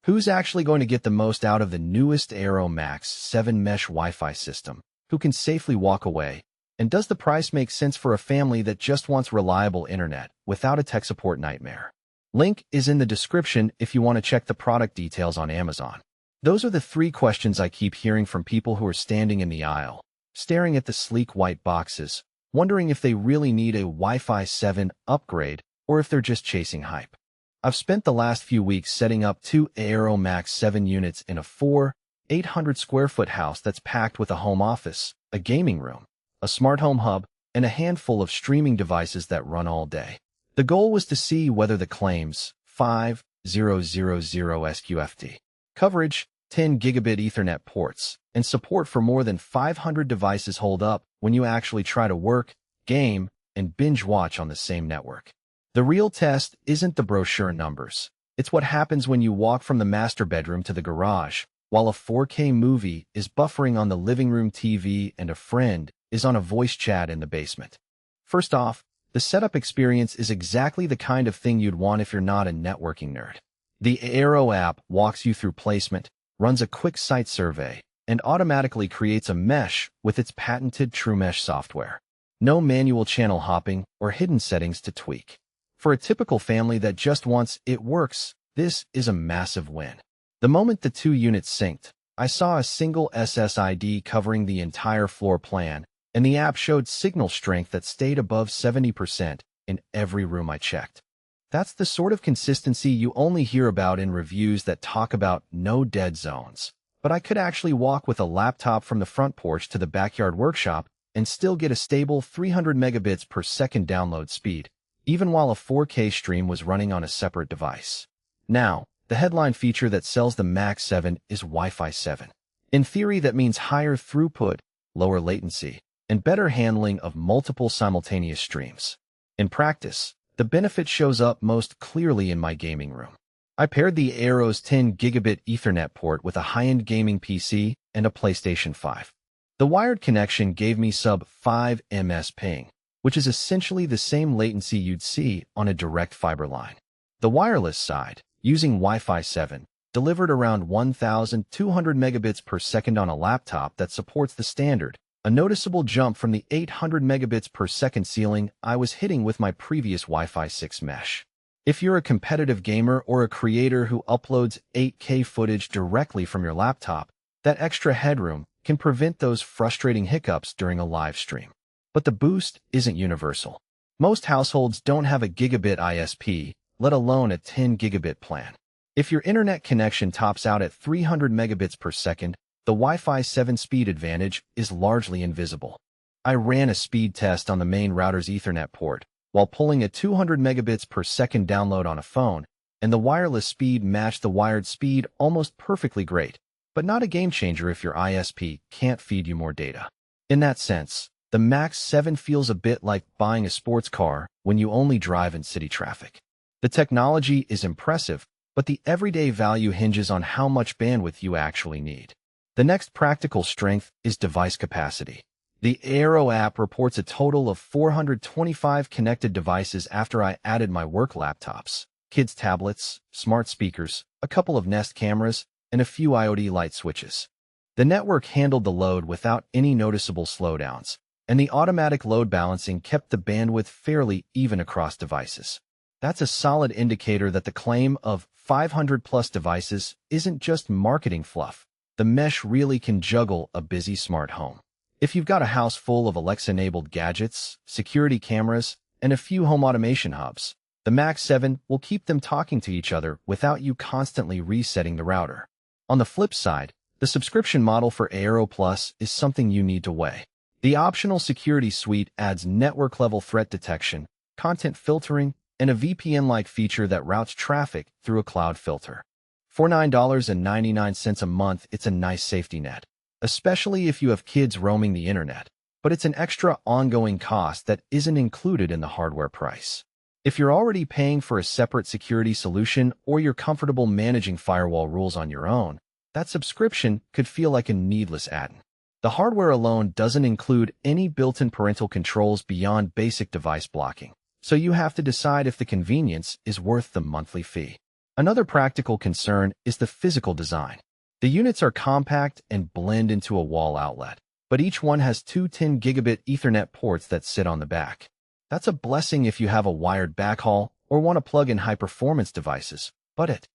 Who's actually going to get the most out of the newest EERO Max 7 mesh Wi-Fi system? Who can safely walk away? And does the price make sense for a family that just wants reliable internet without a tech support nightmare? Link is in the description if you want to check the product details on Amazon. Those are the 3 questions I keep hearing from people who are standing in the aisle, staring at the sleek white boxes, wondering if they really need a Wi-Fi 7 upgrade or if they're just chasing hype. I've spent the last few weeks setting up 2 EERO Max 7 units in a 800 square foot house that's packed with a home office, a gaming room, a smart home hub, and a handful of streaming devices that run all day. The goal was to see whether the claims 5000 SQFT, coverage, 10 gigabit Ethernet ports, and support for more than 500 devices hold up when you actually try to work, game, and binge watch on the same network. The real test isn't the brochure numbers. It's what happens when you walk from the master bedroom to the garage, while a 4K movie is buffering on the living room TV and a friend is on a voice chat in the basement. First off, the setup experience is exactly the kind of thing you'd want if you're not a networking nerd. The EERO app walks you through placement, runs a quick site survey, and automatically creates a mesh with its patented TrueMesh software. No manual channel hopping or hidden settings to tweak. For a typical family that just wants it works, this is a massive win. The moment the 2 units synced, I saw a single SSID covering the entire floor plan, and the app showed signal strength that stayed above 70% in every room I checked. That's the sort of consistency you only hear about in reviews that talk about no dead zones. But I could actually walk with a laptop from the front porch to the backyard workshop and still get a stable 300 megabits per second download speed, even while a 4K stream was running on a separate device. Now, the headline feature that sells the Max 7 is Wi-Fi 7. In theory, that means higher throughput, lower latency, and better handling of multiple simultaneous streams. In practice, the benefit shows up most clearly in my gaming room. I paired the EERO's 10 gigabit Ethernet port with a high-end gaming PC and a PlayStation 5. The wired connection gave me sub 5 ms ping, which is essentially the same latency you'd see on a direct fiber line. The wireless side, using Wi-Fi 7, delivered around 1,200 megabits per second on a laptop that supports the standard, a noticeable jump from the 800 megabits per second ceiling I was hitting with my previous Wi-Fi 6 mesh. If you're a competitive gamer or a creator who uploads 8K footage directly from your laptop, that extra headroom can prevent those frustrating hiccups during a live stream. But the boost isn't universal. Most households don't have a gigabit ISP, let alone a 10 gigabit plan. If your internet connection tops out at 300 megabits per second, the Wi-Fi 7 speed advantage is largely invisible. I ran a speed test on the main router's Ethernet port while pulling a 200 megabits per second download on a phone, and the wireless speed matched the wired speed almost perfectly great, but not a game changer if your ISP can't feed you more data. In that sense, the Max 7 feels a bit like buying a sports car when you only drive in city traffic. The technology is impressive, but the everyday value hinges on how much bandwidth you actually need. The next practical strength is device capacity. The EERO app reports a total of 425 connected devices after I added my work laptops, kids' tablets, smart speakers, a couple of Nest cameras, and a few IoT light switches. The network handled the load without any noticeable slowdowns, and the automatic load balancing kept the bandwidth fairly even across devices. That's a solid indicator that the claim of 500-plus devices isn't just marketing fluff. The mesh really can juggle a busy smart home. If you've got a house full of Alexa-enabled gadgets, security cameras, and a few home automation hubs, the Max 7 will keep them talking to each other without you constantly resetting the router. On the flip side, the subscription model for EERO Plus is something you need to weigh. The optional security suite adds network-level threat detection, content filtering, and a VPN-like feature that routes traffic through a cloud filter. For $9.99 a month, it's a nice safety net, especially if you have kids roaming the internet, but it's an extra ongoing cost that isn't included in the hardware price. If you're already paying for a separate security solution or you're comfortable managing firewall rules on your own, that subscription could feel like a needless add-on. The hardware alone doesn't include any built-in parental controls beyond basic device blocking, so you have to decide if the convenience is worth the monthly fee. Another practical concern is the physical design. The units are compact and blend into a wall outlet, but each one has two 10 gigabit Ethernet ports that sit on the back. That's a blessing if you have a wired backhaul or want to plug in high-performance devices, but it